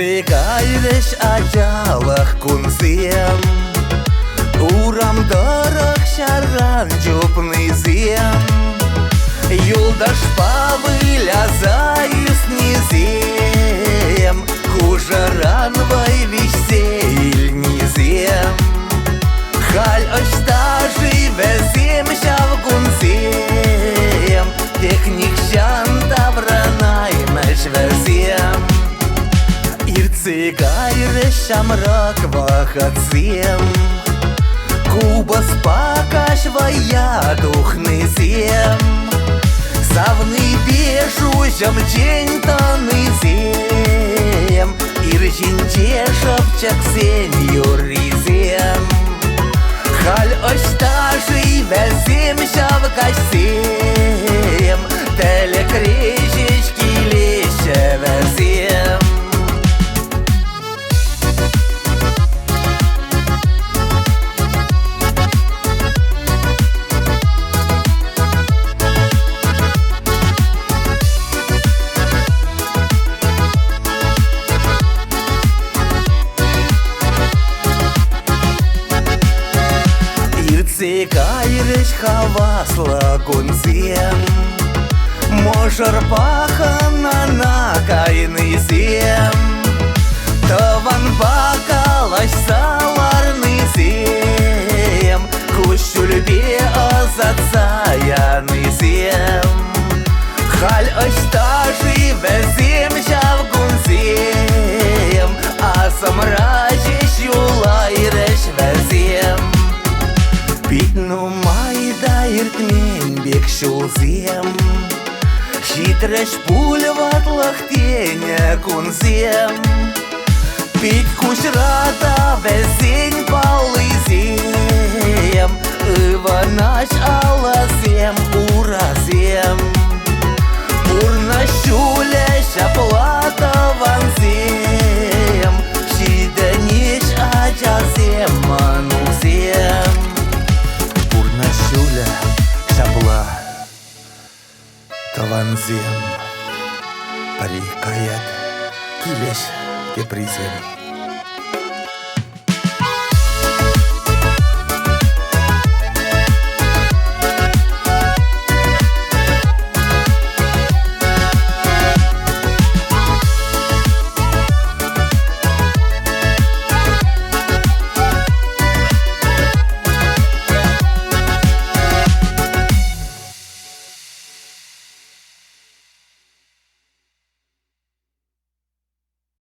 Irtsigayreş acalak kunziem, Урам дорог шаран жопный зем, Юлдаш павыля заюз низем, Хужаран вай висейль низем. Халь оштажи везем шав кунзем, Техник шанда вранай меш везем. Irtsigayreş шамрак вахатзем, Кубас пакаш вая духны зем, Савны бежу жамчень таны зем, Иржинче шапчак сен юризем. Халь оштажи везем шавкаш сем, Теле крежечки леше везем. Irtsigayreş havasla kunzem, Можар пахана на кайны зем, Таван бакалаш саларны зем, Кущульбе азацаяны зем. Халь оштажи везем жав кунзем, Асамражеш юлайреш везем. Питну майда иртмен бек шулзем, Хитреш пуль ватлах теня кунзем, Пить кушрата везень палызем, Иванаш алазем уразем. Урнашуле шаплата ванзем, Шиданиш аджазем манузем. Урнашуля шапла таванзем, Парикаят килеш кепризем.